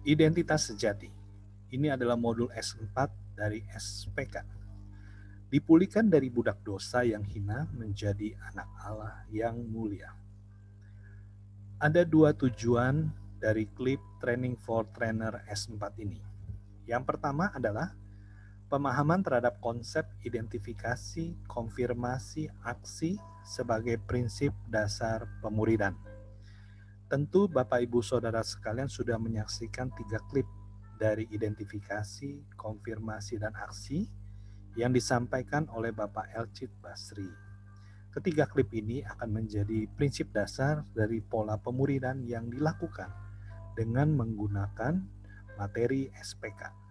Identitas sejati. Ini adalah modul S4 dari SPK. Dipulihkan dari budak dosa yang hina menjadi anak Allah yang mulia. Ada dua tujuan dari klip Training for Trainer S4 ini. Yang pertama adalah pemahaman terhadap konsep identifikasi, konfirmasi, aksi sebagai prinsip dasar pemuridan. Tentu Bapak Ibu Saudara sekalian sudah menyaksikan 3 klip dari identifikasi, konfirmasi, dan aksi yang disampaikan oleh Bapak Elcid Basri. Ketiga klip ini akan menjadi prinsip dasar dari pola pemuridan yang dilakukan dengan menggunakan materi SPK.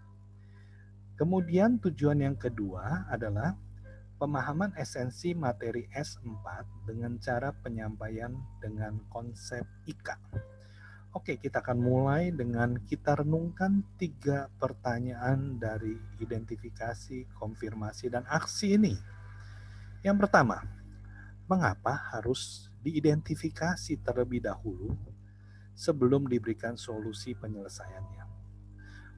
Kemudian tujuan yang kedua adalah pemahaman esensi materi S4 dengan cara penyampaian dengan konsep IKA. Oke, kita akan mulai dengan kita renungkan 3 pertanyaan dari identifikasi, konfirmasi, dan aksi ini. Yang pertama, mengapa harus diidentifikasi terlebih dahulu sebelum diberikan solusi penyelesaiannya?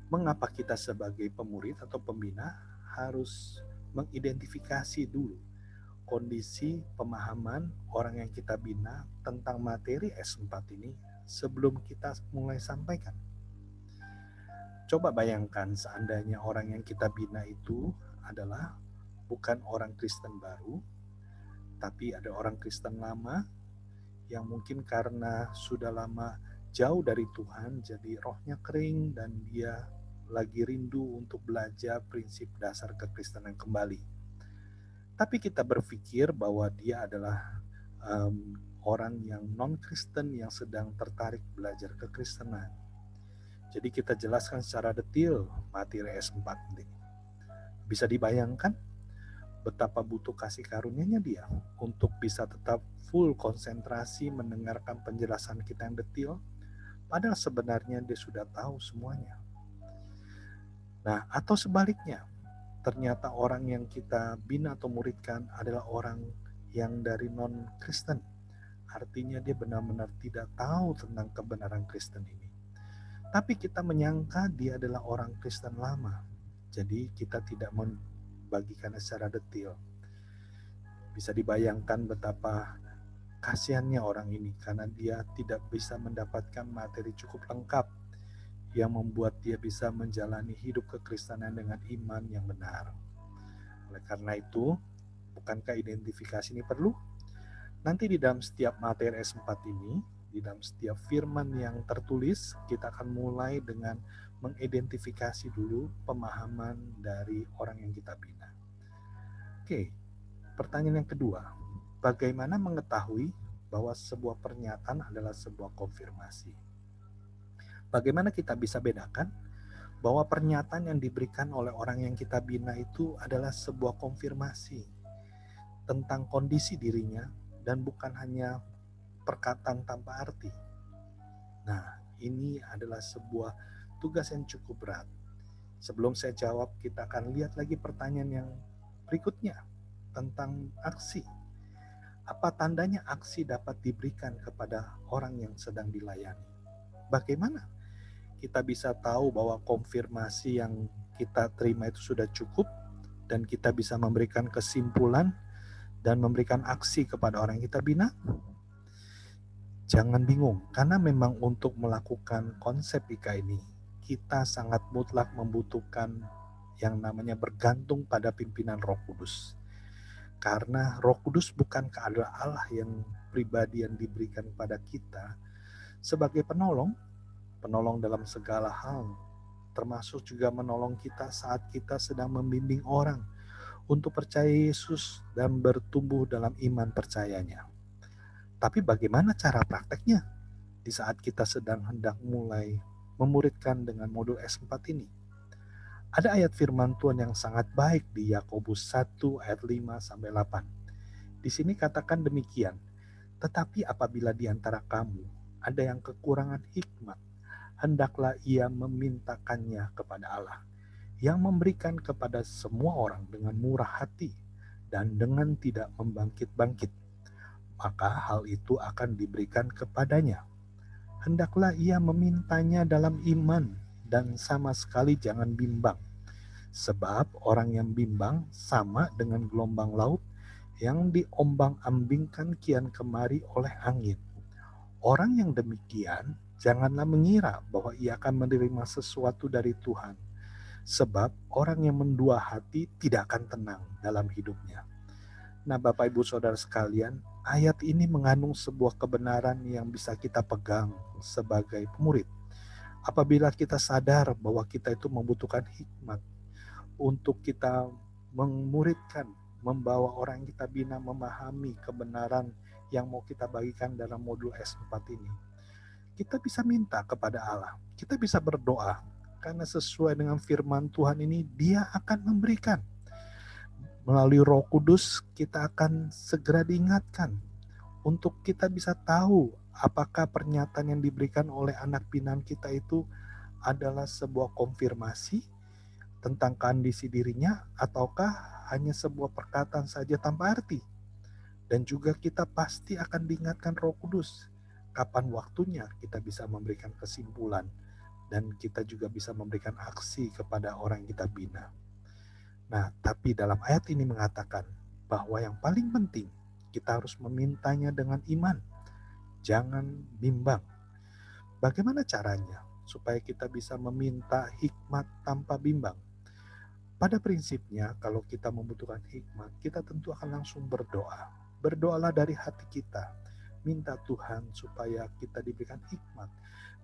Mengapa kita sebagai pemurid atau pembina harus mengidentifikasi dulu kondisi pemahaman orang yang kita bina tentang materi S4 ini sebelum kita mulai sampaikan? Coba bayangkan seandainya orang yang kita bina itu adalah bukan orang Kristen baru, tapi ada orang Kristen lama yang mungkin karena sudah lama jauh dari Tuhan, jadi rohnya kering dan dia lagi rindu untuk belajar prinsip dasar kekristenan kembali. Tapi kita berpikir bahwa dia adalah orang yang non-Kristen yang sedang tertarik belajar kekristenan. Jadi kita jelaskan secara detail materi S4 ini. Bisa dibayangkan betapa butuh kasih karunia-Nya dia untuk bisa tetap full konsentrasi mendengarkan penjelasan kita yang detail, padahal sebenarnya dia sudah tahu semuanya. Nah, atau sebaliknya, ternyata orang yang kita bina atau muridkan adalah orang yang dari non-Kristen. Artinya dia benar-benar tidak tahu tentang kebenaran Kristen ini. Tapi kita menyangka dia adalah orang Kristen lama. Jadi kita tidak membagikannya secara detail. Bisa dibayangkan betapa kasihannya orang ini karena dia tidak bisa mendapatkan materi cukup lengkap yang membuat dia bisa menjalani hidup kekristenan dengan iman yang benar. Oleh karena itu, bukankah identifikasi ini perlu? Nanti di dalam setiap materi S4 ini, di dalam setiap firman yang tertulis, kita akan mulai dengan mengidentifikasi dulu pemahaman dari orang yang kita bina. Oke, pertanyaan yang kedua, bagaimana mengetahui bahwa sebuah pernyataan adalah sebuah konfirmasi? Bagaimana kita bisa bedakan bahwa pernyataan yang diberikan oleh orang yang kita bina itu adalah sebuah konfirmasi tentang kondisi dirinya dan bukan hanya perkataan tanpa arti. Nah, ini adalah sebuah tugas yang cukup berat. Sebelum saya jawab, kita akan lihat lagi pertanyaan yang berikutnya tentang aksi. Apa tandanya aksi dapat diberikan kepada orang yang sedang dilayani? Bagaimana kita bisa tahu bahwa konfirmasi yang kita terima itu sudah cukup dan kita bisa memberikan kesimpulan dan memberikan aksi kepada orang yang kita bina? Jangan bingung, karena memang untuk melakukan konsep IKA ini, kita sangat mutlak membutuhkan yang namanya bergantung pada pimpinan Roh Kudus. Karena Roh Kudus bukankah adalah Allah yang pribadi yang diberikan pada kita sebagai penolong dalam segala hal, termasuk juga menolong kita saat kita sedang membimbing orang untuk percaya Yesus dan bertumbuh dalam iman percayanya. Tapi bagaimana cara prakteknya di saat kita sedang hendak mulai memuridkan dengan modul S4 ini? Ada ayat firman Tuhan yang sangat baik di Yakobus 1 ayat 5-8. Di sini katakan demikian, tetapi apabila di antara kamu ada yang kekurangan hikmat, hendaklah ia memintakannya kepada Allah, yang memberikan kepada semua orang dengan murah hati dan dengan tidak membangkit-bangkit, maka hal itu akan diberikan kepadanya. Hendaklah ia memintanya dalam iman, dan sama sekali jangan bimbang. Sebab orang yang bimbang sama dengan gelombang laut yang diombang-ambingkan kian kemari oleh angin. Orang yang demikian janganlah mengira bahwa ia akan menerima sesuatu dari Tuhan. Sebab orang yang mendua hati tidak akan tenang dalam hidupnya. Nah, Bapak Ibu Saudara sekalian, ayat ini mengandung sebuah kebenaran yang bisa kita pegang sebagai pemurid. Apabila kita sadar bahwa kita itu membutuhkan hikmat untuk kita memuridkan, membawa orang yang kita bina memahami kebenaran yang mau kita bagikan dalam modul S4 ini. Kita bisa minta kepada Allah, kita bisa berdoa, karena sesuai dengan firman Tuhan ini, Dia akan memberikan. Melalui Roh Kudus, kita akan segera diingatkan untuk kita bisa tahu apakah pernyataan yang diberikan oleh anak binaan kita itu adalah sebuah konfirmasi tentang kondisi dirinya, ataukah hanya sebuah perkataan saja tanpa arti. Dan juga kita pasti akan diingatkan Roh Kudus kapan waktunya kita bisa memberikan kesimpulan, dan kita juga bisa memberikan aksi kepada orang yang kita bina. Nah, tapi dalam ayat ini mengatakan bahwa yang paling penting kita harus memintanya dengan iman. Jangan bimbang. Bagaimana caranya supaya kita bisa meminta hikmat tanpa bimbang? Pada prinsipnya, kalau kita membutuhkan hikmat, kita tentu akan langsung berdoa. Berdoalah dari hati kita. Minta Tuhan supaya kita diberikan hikmat,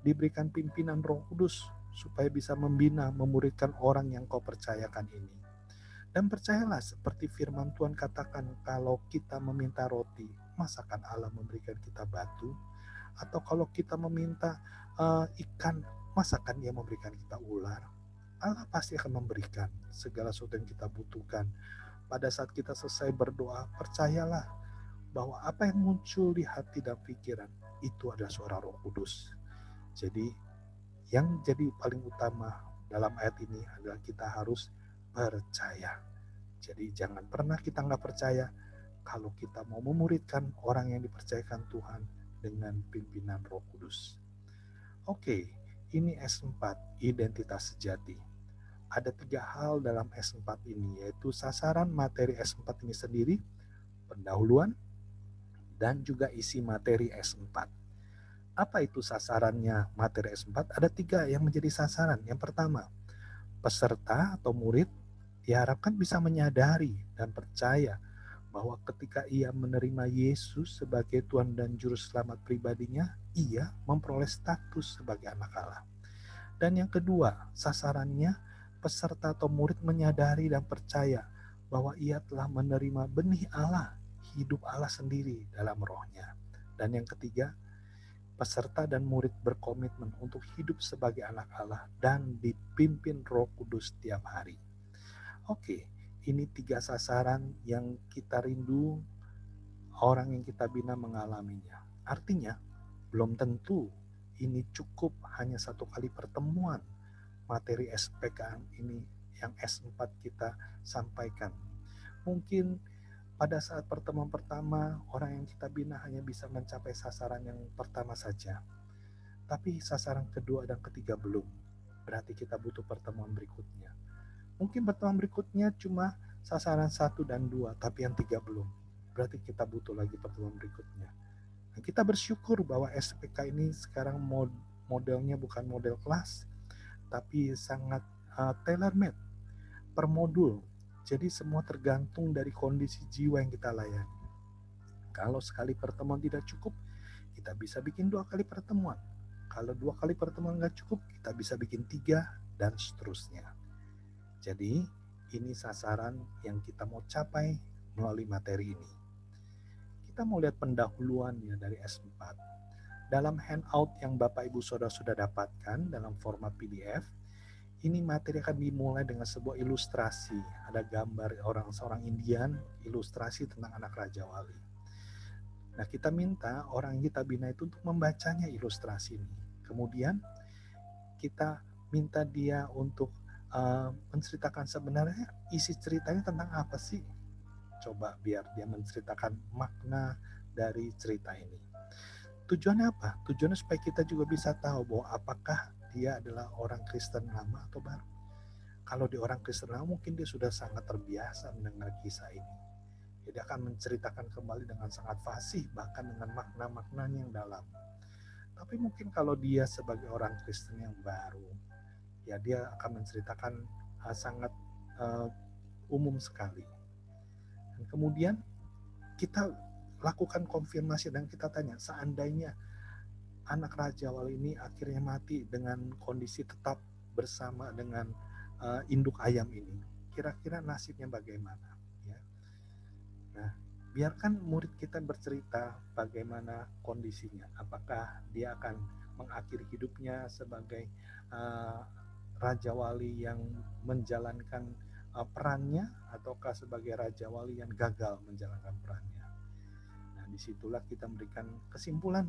diberikan pimpinan Roh Kudus, supaya bisa membina, memuridkan orang yang kau percayakan ini. Dan percayalah, seperti firman Tuhan katakan, kalau kita meminta roti, masakan Allah memberikan kita batu? Atau kalau kita meminta ikan, masakan Dia memberikan kita ular? Allah pasti akan memberikan segala sesuatu yang kita butuhkan. Pada saat kita selesai berdoa, percayalah bahwa apa yang muncul di hati dan pikiran itu adalah suara Roh Kudus. Jadi yang jadi paling utama dalam ayat ini adalah kita harus percaya. Jadi jangan pernah kita nggak percaya kalau kita mau memuridkan orang yang dipercayakan Tuhan dengan pimpinan Roh Kudus. Oke, ini S4, identitas sejati. Ada 3 hal dalam S4 ini, yaitu sasaran materi S4 ini sendiri, pendahuluan, dan juga isi materi S4. Apa itu sasarannya materi S4? Ada 3 yang menjadi sasaran. Yang pertama, peserta atau murid diharapkan bisa menyadari dan percaya bahwa ketika ia menerima Yesus sebagai Tuhan dan Juru Selamat pribadinya, ia memperoleh status sebagai anak Allah. Dan yang kedua, sasarannya peserta atau murid menyadari dan percaya bahwa ia telah menerima benih Allah, hidup Allah sendiri dalam rohnya. Dan yang ketiga, peserta dan murid berkomitmen untuk hidup sebagai anak Allah dan dipimpin Roh Kudus tiap hari. Oke, ini 3 sasaran yang kita rindu orang yang kita bina mengalaminya. Artinya, belum tentu ini cukup hanya 1 kali pertemuan materi SPK ini yang S4 kita sampaikan. Mungkin pada saat pertemuan pertama, orang yang kita bina hanya bisa mencapai sasaran yang pertama saja. Tapi sasaran kedua dan ketiga belum. Berarti kita butuh pertemuan berikutnya. Mungkin pertemuan berikutnya cuma sasaran 1 dan 2, tapi yang 3 belum. Berarti kita butuh lagi pertemuan berikutnya. Nah, kita bersyukur bahwa SPK ini sekarang modelnya bukan model kelas, tapi sangat tailor-made per modul. Jadi semua tergantung dari kondisi jiwa yang kita layani. Kalau sekali pertemuan tidak cukup, kita bisa bikin 2 kali pertemuan. Kalau 2 kali pertemuan nggak cukup, kita bisa bikin 3 dan seterusnya. Jadi ini sasaran yang kita mau capai melalui materi ini. Kita mau lihat pendahuluannya dari S4. Dalam handout yang Bapak Ibu Saudara sudah dapatkan dalam format PDF, ini materi akan dimulai dengan sebuah ilustrasi. Ada gambar seorang Indian, ilustrasi tentang anak Raja Wali. Nah, kita minta orang yang kita bina itu untuk membacanya ilustrasi ini. Kemudian kita minta dia untuk menceritakan sebenarnya isi ceritanya tentang apa sih. Coba biar dia menceritakan makna dari cerita ini. Tujuannya apa? Tujuannya supaya kita juga bisa tahu bahwa apakah dia adalah orang Kristen lama atau baru. Kalau di orang Kristen lama mungkin dia sudah sangat terbiasa mendengar kisah ini. Dia akan menceritakan kembali dengan sangat fasih, bahkan dengan makna-maknanya yang dalam. Tapi mungkin kalau dia sebagai orang Kristen yang baru, ya dia akan menceritakan sangat umum sekali. Dan kemudian kita lakukan konfirmasi dan kita tanya, seandainya anak Raja Wali ini akhirnya mati dengan kondisi tetap bersama dengan induk ayam ini, kira-kira nasibnya bagaimana? Ya. Nah, biarkan murid kita bercerita bagaimana kondisinya. Apakah dia akan mengakhiri hidupnya sebagai Raja Wali yang menjalankan perannya, ataukah sebagai Raja Wali yang gagal menjalankan perannya. Nah, disitulah kita memberikan kesimpulan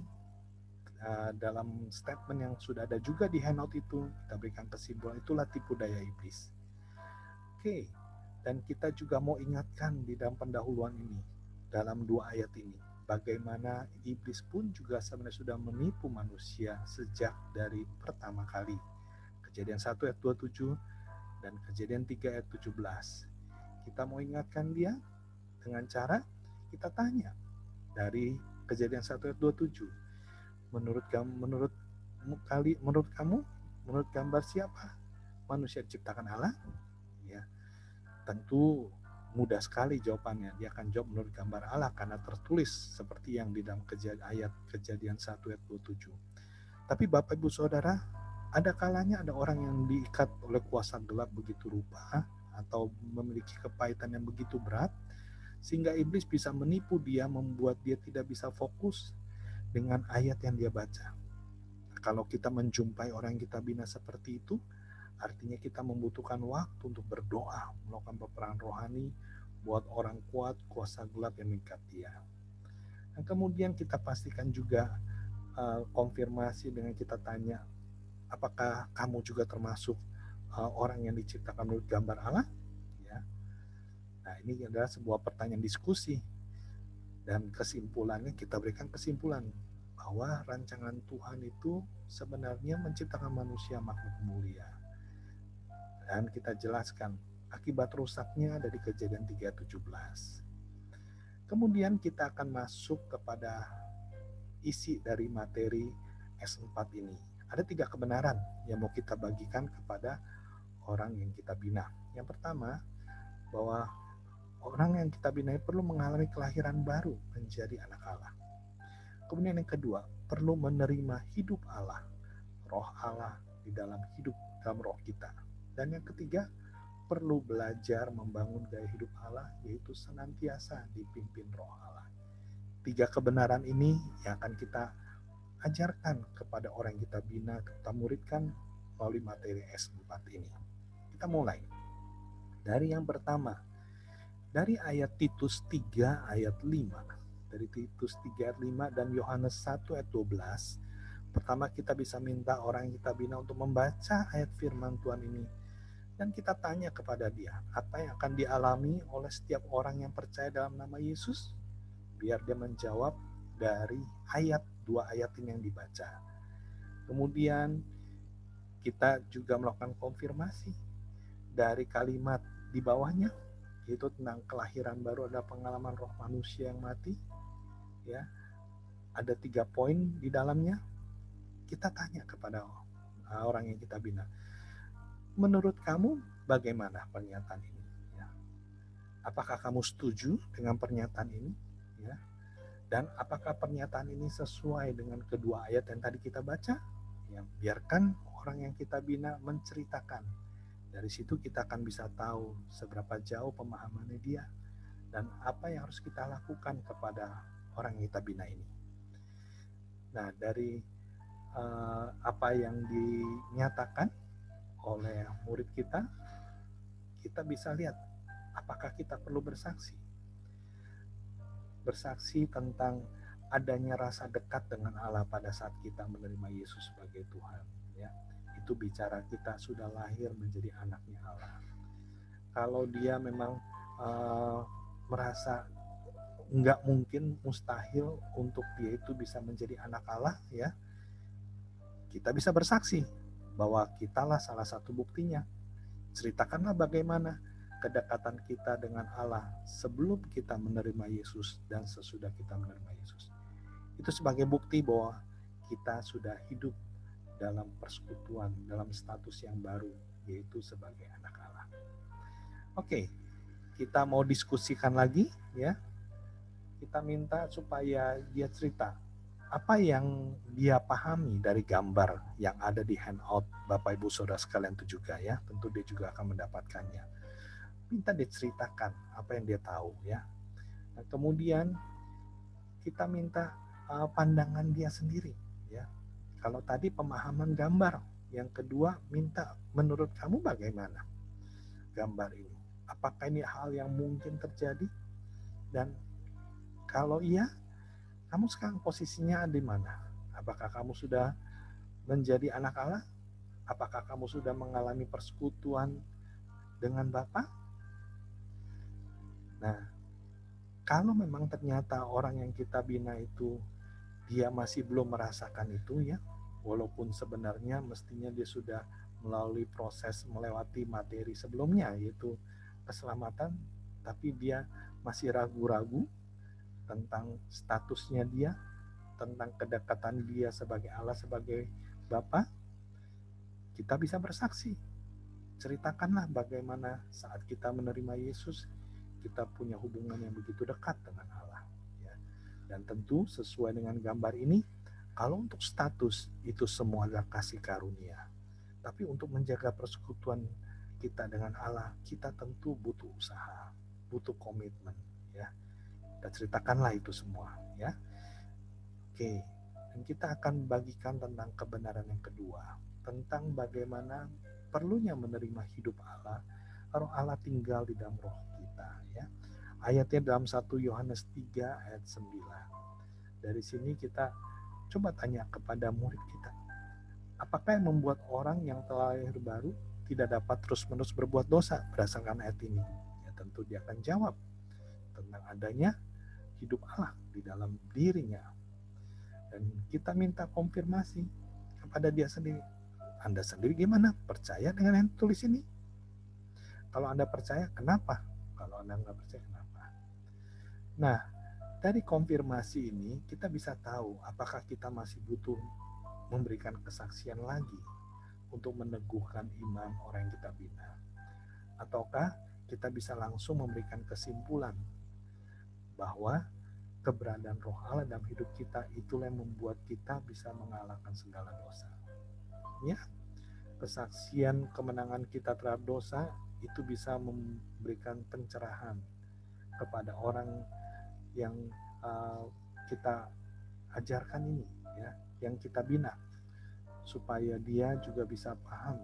dalam statement yang sudah ada juga di handout itu. Kita berikan kesimpulan, itulah tipu daya iblis. Oke, dan kita juga mau ingatkan di dalam pendahuluan ini, dalam 2 ayat ini, bagaimana iblis pun juga sebenarnya sudah menipu manusia sejak dari pertama kali. Kejadian 1 ayat 27 dan Kejadian 3 ayat 17. Kita mau ingatkan dia dengan cara kita tanya dari Kejadian 1 ayat 27. Menurut gambar siapa manusia diciptakan Allah? Ya, tentu mudah sekali jawabannya. Dia akan jawab menurut gambar Allah karena tertulis seperti yang di dalam Kejadian 1 ayat 27. Tapi Bapak Ibu Saudara, ada kalanya ada orang yang diikat oleh kuasa gelap begitu rupa atau memiliki kepahitan yang begitu berat sehingga iblis bisa menipu dia, membuat dia tidak bisa fokus dengan ayat yang dia baca. Kalau kita menjumpai orang yang kita bina seperti itu, artinya kita membutuhkan waktu untuk berdoa, melakukan peperangan rohani buat orang kuat, kuasa gelap yang mengikat dia. Dan kemudian kita pastikan juga konfirmasi dengan kita tanya, apakah kamu juga termasuk orang yang diciptakan menurut gambar Allah? Ya. Nah, ini adalah sebuah pertanyaan diskusi. Dan kesimpulannya kita berikan kesimpulan bahwa rancangan Tuhan itu sebenarnya menciptakan manusia makhluk mulia. Dan kita jelaskan akibat rusaknya ada di Kejadian 3:17. Kemudian kita akan masuk kepada isi dari materi S4 ini. Ada 3 kebenaran yang mau kita bagikan kepada orang yang kita bina. Yang pertama, bahwa orang yang kita bina perlu mengalami kelahiran baru menjadi anak Allah. Kemudian yang kedua, perlu menerima hidup Allah, roh Allah di dalam roh kita. Dan yang ketiga, perlu belajar membangun gaya hidup Allah, yaitu senantiasa dipimpin roh Allah. 3 kebenaran ini yang akan kita ajarkan kepada orang yang kita bina, kita muridkan melalui materi S4 ini. Kita mulai dari yang pertama, dari ayat Titus 3 ayat 5. Dari Titus 3 ayat 5 dan Yohanes 1 ayat 12. Pertama kita bisa minta orang yang kita bina untuk membaca ayat firman Tuhan ini. Dan kita tanya kepada dia, apa yang akan dialami oleh setiap orang yang percaya dalam nama Yesus? Biar dia menjawab dari 2 ayat ini yang dibaca. Kemudian kita juga melakukan konfirmasi dari kalimat di bawahnya, yaitu tentang kelahiran baru, ada pengalaman roh manusia yang mati. Ya, ada 3 poin di dalamnya. Kita tanya kepada orang yang kita bina, menurut kamu bagaimana pernyataan ini? Ya. Apakah kamu setuju dengan pernyataan ini? Ya. Dan apakah pernyataan ini sesuai dengan kedua ayat yang tadi kita baca? Ya, biarkan orang yang kita bina menceritakan. Dari situ kita akan bisa tahu seberapa jauh pemahamannya dia dan apa yang harus kita lakukan kepada orang yang kita bina ini. Nah, dari apa yang dinyatakan oleh murid kita bisa lihat apakah kita perlu bersaksi. Bersaksi tentang adanya rasa dekat dengan Allah pada saat kita menerima Yesus sebagai Tuhan. Ya. Itu bicara kita sudah lahir menjadi anaknya Allah. Kalau dia memang merasa nggak mungkin, mustahil untuk dia itu bisa menjadi anak Allah, ya, kita bisa bersaksi bahwa kitalah salah satu buktinya. Ceritakanlah bagaimana kedekatan kita dengan Allah sebelum kita menerima Yesus dan sesudah kita menerima Yesus. Itu sebagai bukti bahwa kita sudah hidup dalam persekutuan, dalam status yang baru, yaitu sebagai anak Allah. Oke, kita mau diskusikan lagi ya. Kita minta supaya dia cerita apa yang dia pahami dari gambar yang ada di handout Bapak Ibu Saudara sekalian itu juga ya. Tentu dia juga akan mendapatkannya. Minta dia ceritakan apa yang dia tahu ya. Nah, kemudian kita minta pandangan dia sendiri ya. Kalau tadi pemahaman gambar, yang kedua minta menurut kamu bagaimana gambar ini? Apakah ini hal yang mungkin terjadi? Dan kalau iya, kamu sekarang posisinya di mana? Apakah kamu sudah menjadi anak Allah? Apakah kamu sudah mengalami persekutuan dengan Bapa? Nah, kalau memang ternyata orang yang kita bina itu dia masih belum merasakan itu ya, walaupun sebenarnya mestinya dia sudah melalui proses melewati materi sebelumnya yaitu keselamatan, tapi dia masih ragu-ragu tentang statusnya dia, tentang kedekatan dia sebagai Allah, sebagai Bapa. Kita bisa bersaksi. Ceritakanlah bagaimana saat kita menerima Yesus, kita punya hubungan yang begitu dekat dengan Allah. Ya. Dan tentu sesuai dengan gambar ini, kalau untuk status itu semua adalah kasih karunia. Tapi untuk menjaga persekutuan kita dengan Allah, kita tentu butuh usaha, butuh komitmen. Ya. Kita ceritakanlah itu semua. Ya. Oke, dan kita akan bagikan tentang kebenaran yang kedua, tentang bagaimana perlunya menerima hidup Allah, roh Allah tinggal di dalam roh kita ya. Ayatnya dalam 1 Yohanes 3 ayat 9. Dari sini kita coba tanya kepada murid kita, apakah yang membuat orang yang telah lahir baru tidak dapat terus-menerus berbuat dosa berdasarkan ayat ini? Ya, tentu dia akan jawab tentang adanya hidup Allah di dalam dirinya. Dan kita minta konfirmasi kepada dia sendiri. Anda sendiri gimana? Percaya dengan yang tulis ini? Kalau Anda percaya, kenapa? Kalau Anda nggak percaya, kenapa? Nah, dari konfirmasi ini kita bisa tahu apakah kita masih butuh memberikan kesaksian lagi untuk meneguhkan iman orang yang kita bina. Ataukah kita bisa langsung memberikan kesimpulan bahwa keberadaan roh Allah dalam hidup kita itulah yang membuat kita bisa mengalahkan segala dosa. Ya, kesaksian kemenangan kita terhadap dosa itu bisa memberikan pencerahan kepada orang yang kita ajarkan ini ya, yang kita bina, supaya dia juga bisa paham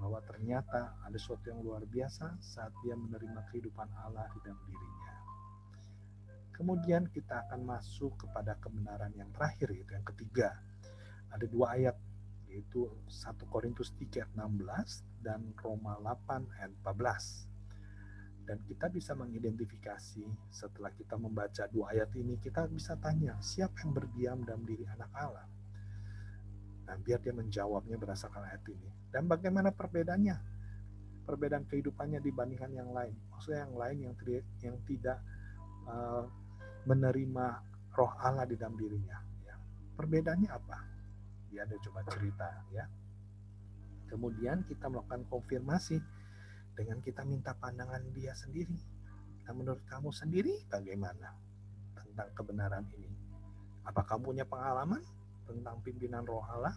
bahwa ternyata ada sesuatu yang luar biasa saat dia menerima kehidupan Allah di dalam dirinya. Kemudian kita akan masuk kepada kebenaran yang terakhir, yaitu yang ketiga. Ada dua ayat, yaitu 1 Korintus 3 ayat 16 dan Roma 8 ayat 14. Dan kita bisa mengidentifikasi setelah kita membaca dua ayat ini, kita bisa tanya, siapa yang berdiam dalam diri anak Allah? Nah, biar dia menjawabnya berdasarkan ayat ini. Dan bagaimana perbedaannya? Perbedaan kehidupannya dibandingkan yang lain. Maksudnya yang lain yang tidak menerima roh Allah di dalam dirinya. Ya. Perbedaannya apa? Dia ada coba cerita ya. Kemudian kita melakukan konfirmasi dengan kita minta pandangan dia sendiri. Nah, menurut kamu sendiri bagaimana tentang kebenaran ini? Apa kamu punya pengalaman tentang pimpinan roh Allah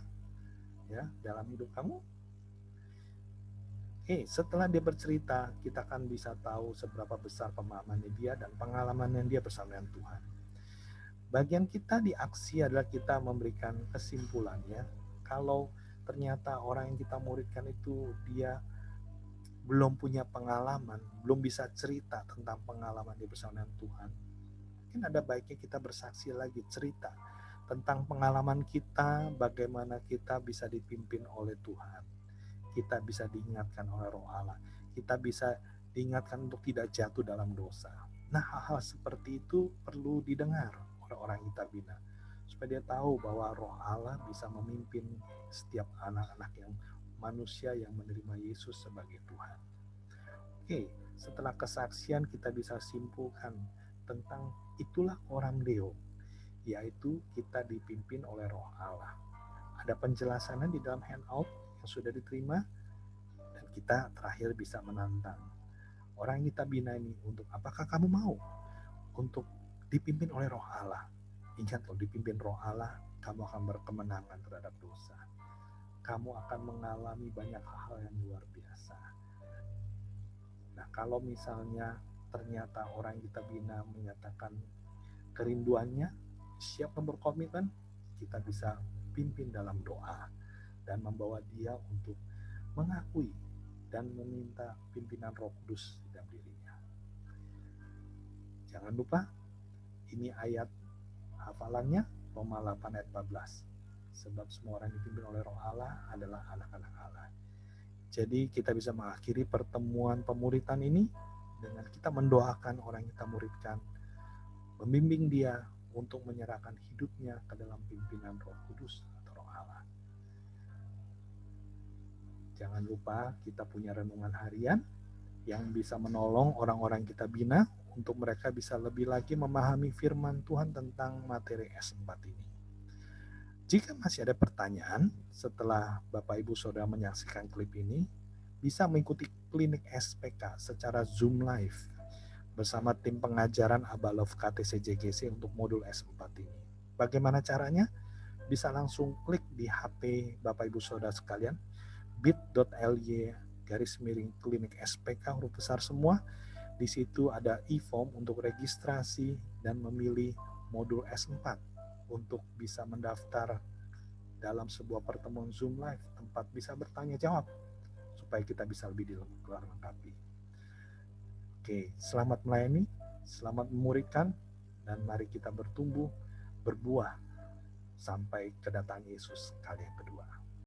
ya dalam hidup kamu? Setelah dia bercerita, kita akan bisa tahu seberapa besar pemahamannya dia dan pengalamannya dia bersama dengan Tuhan. Bagian kita di aksi adalah kita memberikan kesimpulannya. Kalau ternyata orang yang kita muridkan itu dia belum punya pengalaman, belum bisa cerita tentang pengalaman dia bersama dengan Tuhan, mungkin ada baiknya kita bersaksi lagi, cerita tentang pengalaman kita, bagaimana kita bisa dipimpin oleh Tuhan, kita bisa diingatkan oleh roh Allah, kita bisa diingatkan untuk tidak jatuh dalam dosa. Nah, hal-hal seperti itu perlu didengar oleh orang yang kita bina, supaya dia tahu bahwa roh Allah bisa memimpin setiap anak-anak yang manusia yang menerima Yesus sebagai Tuhan. Oke, setelah kesaksian kita bisa simpulkan tentang itulah Coram Deo, yaitu kita dipimpin oleh Roh Allah. Ada penjelasannya di dalam handout yang sudah diterima, dan kita terakhir bisa menantang orang yang kita bina ini untuk apakah kamu mau untuk dipimpin oleh Roh Allah. Ingat loh, dipimpin Roh Allah, kamu akan berkemenangan terhadap dosa. Kamu akan mengalami banyak hal yang luar biasa. Nah, kalau misalnya ternyata orang yang kita bina menyatakan kerinduannya, siap berkomitmen, kita bisa pimpin dalam doa dan membawa dia untuk mengakui dan meminta pimpinan Roh Kudus di dalam dirinya. Jangan lupa, ini ayat hafalannya Roma 8 ayat 14. Sebab semua orang dipimpin oleh Roh Allah adalah anak-anak Allah. Jadi kita bisa mengakhiri pertemuan pemuritan ini dengan kita mendoakan orang yang kita muridkan, membimbing dia untuk menyerahkan hidupnya ke dalam pimpinan Roh Kudus atau Roh Allah. Jangan lupa kita punya renungan harian yang bisa menolong orang-orang kita bina untuk mereka bisa lebih lagi memahami firman Tuhan tentang materi S4 ini. Jika masih ada pertanyaan setelah Bapak Ibu Saudara menyaksikan klip ini, bisa mengikuti klinik SPK secara Zoom live bersama tim pengajaran Abalov KTC JGC untuk modul S4 ini. Bagaimana caranya? Bisa langsung klik di HP Bapak Ibu Saudara sekalian, bit.ly/klinik SPK huruf besar semua. Di situ ada e-form untuk registrasi dan memilih modul S4 untuk bisa mendaftar dalam sebuah pertemuan Zoom live, tempat bisa bertanya jawab supaya kita bisa lebih dilengkapi. Oke, selamat melayani, selamat memuridkan, dan mari kita bertumbuh, berbuah sampai kedatangan Yesus kali yang kedua.